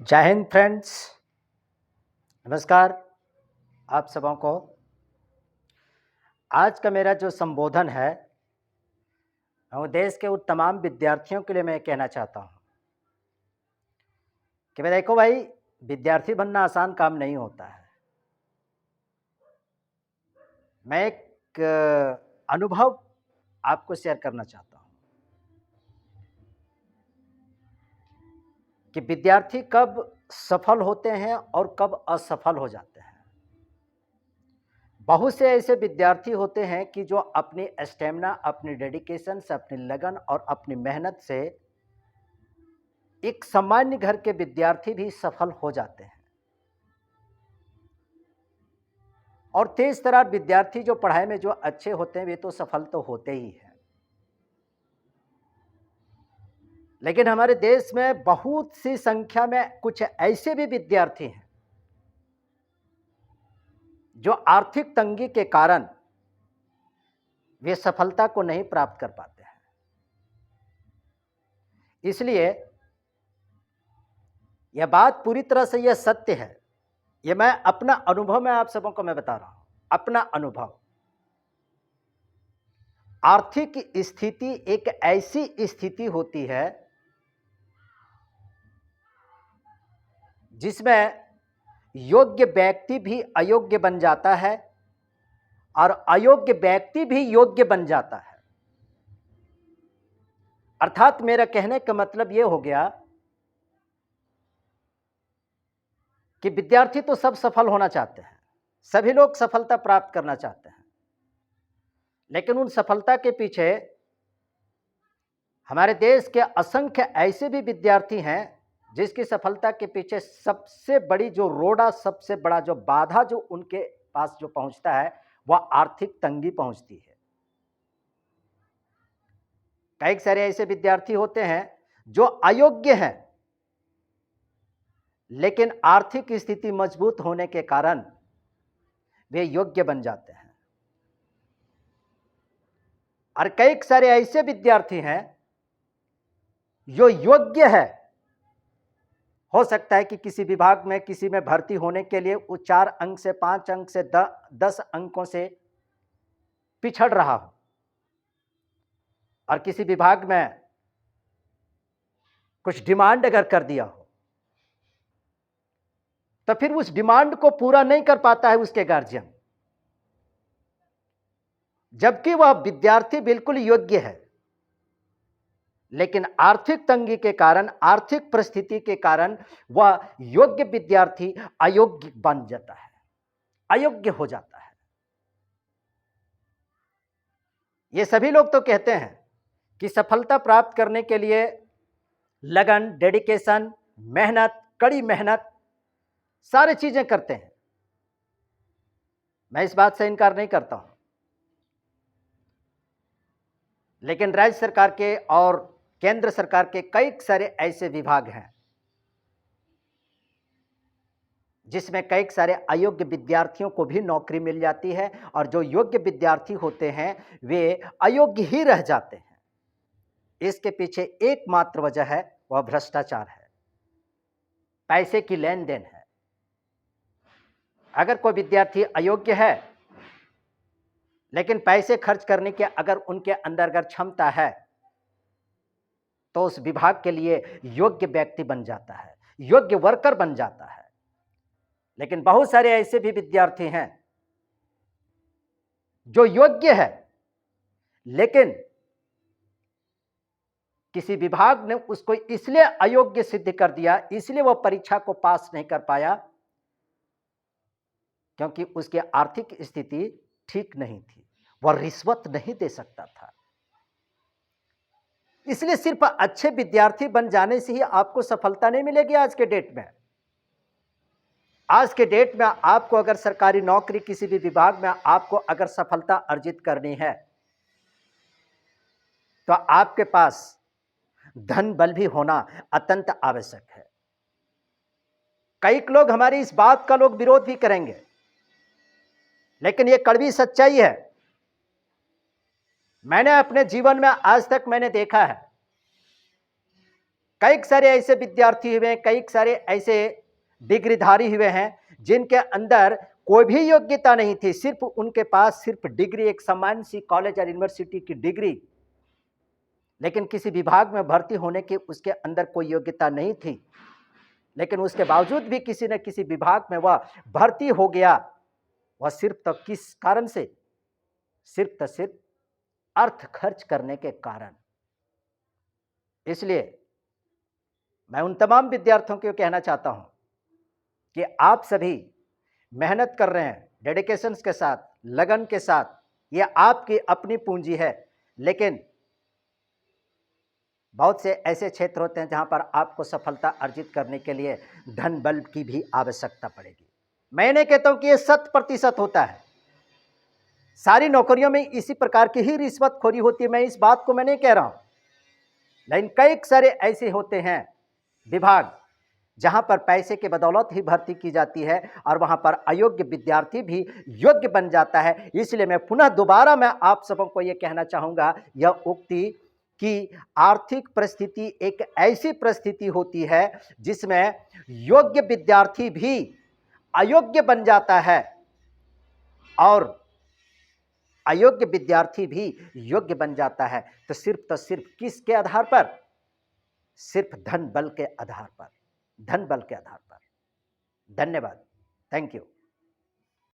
जय हिंद फ्रेंड्स। नमस्कार आप सबों को। आज का मेरा जो संबोधन है वो देश के उन तमाम विद्यार्थियों के लिए मैं कहना चाहता हूँ कि भाई देखो भाई, विद्यार्थी बनना आसान काम नहीं होता है। मैं एक अनुभव आपको शेयर करना चाहता हूँ कि विद्यार्थी कब सफल होते हैं और कब असफल हो जाते हैं। बहुत से ऐसे विद्यार्थी होते हैं कि जो अपनी स्टेमिना, अपनी डेडिकेशन से, अपनी लगन और अपनी मेहनत से एक सामान्य घर के विद्यार्थी भी सफल हो जाते हैं। और तेज तर्रार विद्यार्थी जो पढ़ाई में जो अच्छे होते हैं वे तो सफल तो होते ही हैं। लेकिन हमारे देश में बहुत सी संख्या में कुछ ऐसे भी विद्यार्थी हैं जो आर्थिक तंगी के कारण वे सफलता को नहीं प्राप्त कर पाते हैं। इसलिए यह बात पूरी तरह से यह सत्य है। यह मैं अपना अनुभव में आप सबों को मैं बता रहा हूं, अपना अनुभव। आर्थिक स्थिति एक ऐसी स्थिति होती है जिसमें योग्य व्यक्ति भी अयोग्य बन जाता है और अयोग्य व्यक्ति भी योग्य बन जाता है। अर्थात मेरा कहने का मतलब यह हो गया कि विद्यार्थी तो सब सफल होना चाहते हैं, सभी लोग सफलता प्राप्त करना चाहते हैं, लेकिन उन सफलता के पीछे हमारे देश के असंख्य ऐसे भी विद्यार्थी हैं जिसकी सफलता के पीछे सबसे बड़ी जो रोड़ा, सबसे बड़ा जो बाधा जो उनके पास जो पहुंचता है वह आर्थिक तंगी पहुंचती है। कई सारे ऐसे विद्यार्थी होते हैं जो अयोग्य हैं, लेकिन आर्थिक स्थिति मजबूत होने के कारण वे योग्य बन जाते हैं। और कई सारे ऐसे विद्यार्थी हैं जो योग्य है, हो सकता है कि किसी विभाग में किसी में भर्ती होने के लिए वो 4 अंक से 5 अंक से 10 अंकों से पिछड़ रहा हो, और किसी विभाग में कुछ डिमांड अगर कर दिया हो तो फिर उस डिमांड को पूरा नहीं कर पाता है उसके गार्जियन, जबकि वह विद्यार्थी बिल्कुल योग्य है, लेकिन आर्थिक तंगी के कारण, आर्थिक परिस्थिति के कारण वह योग्य विद्यार्थी अयोग्य बन जाता है, अयोग्य हो जाता है। ये सभी लोग तो कहते हैं कि सफलता प्राप्त करने के लिए लगन, डेडिकेशन, मेहनत, कड़ी मेहनत, सारी चीजें करते हैं। मैं इस बात से इनकार नहीं करता हूं, लेकिन राज्य सरकार के और केंद्र सरकार के कई सारे ऐसे विभाग हैं जिसमें कई सारे अयोग्य विद्यार्थियों को भी नौकरी मिल जाती है, और जो योग्य विद्यार्थी होते हैं वे अयोग्य ही रह जाते हैं। इसके पीछे एकमात्र वजह है, वह भ्रष्टाचार है, पैसे की लेन देन है। अगर कोई विद्यार्थी अयोग्य है लेकिन पैसे खर्च करने के अगर उनके अंदर अगर क्षमता है तो उस विभाग के लिए योग्य व्यक्ति बन जाता है, योग्य वर्कर बन जाता है। लेकिन बहुत सारे ऐसे भी विद्यार्थी हैं जो योग्य है, लेकिन किसी विभाग ने उसको इसलिए अयोग्य सिद्ध कर दिया, इसलिए वह परीक्षा को पास नहीं कर पाया क्योंकि उसकी आर्थिक स्थिति ठीक नहीं थी, वह रिश्वत नहीं दे सकता था। इसलिए सिर्फ अच्छे विद्यार्थी बन जाने से ही आपको सफलता नहीं मिलेगी। आज के डेट में, आज के डेट में आपको अगर सरकारी नौकरी किसी भी विभाग में आपको अगर सफलता अर्जित करनी है तो आपके पास धन बल भी होना अत्यंत आवश्यक है। कई लोग हमारी इस बात का लोग विरोध भी करेंगे, लेकिन यह कड़वी सच्चाई है। मैंने अपने जीवन में आज तक मैंने देखा है कई सारे ऐसे विद्यार्थी हुए हैं, कई सारे ऐसे डिग्रीधारी हुए हैं जिनके अंदर कोई भी योग्यता नहीं थी, सिर्फ उनके पास सिर्फ डिग्री, एक सामान्य सी कॉलेज और यूनिवर्सिटी की डिग्री, लेकिन किसी विभाग में भर्ती होने की उसके अंदर कोई योग्यता नहीं थी, लेकिन उसके बावजूद भी किसी न किसी विभाग में वह भर्ती हो गया। वह सिर्फ तो किस कारण से? सिर्फ अर्थ खर्च करने के कारण। इसलिए मैं उन तमाम विद्यार्थियों को कहना चाहता हूं कि आप सभी मेहनत कर रहे हैं, डेडिकेशन के साथ, लगन के साथ, यह आपकी अपनी पूंजी है, लेकिन बहुत से ऐसे क्षेत्र होते हैं जहां पर आपको सफलता अर्जित करने के लिए धन बल की भी आवश्यकता पड़ेगी। मैं नहीं कहता हूं कि यह 100% होता है, सारी नौकरियों में इसी प्रकार की ही रिश्वतखोरी होती है, मैं इस बात को मैं नहीं कह रहा हूं, लेकिन कई सारे ऐसे होते हैं विभाग जहां पर पैसे के बदौलत ही भर्ती की जाती है और वहां पर अयोग्य विद्यार्थी भी योग्य बन जाता है। इसलिए मैं पुनः दोबारा मैं आप सबों को यह कहना चाहूंगा, यह उक्ति कि आर्थिक परिस्थिति एक ऐसी परिस्थिति होती है जिसमें योग्य विद्यार्थी भी अयोग्य बन जाता है और अयोग्य विद्यार्थी भी योग्य बन जाता है। तो सिर्फ किसके आधार पर? सिर्फ धन बल के आधार पर, धन बल के आधार पर। धन्यवाद, थैंक यू।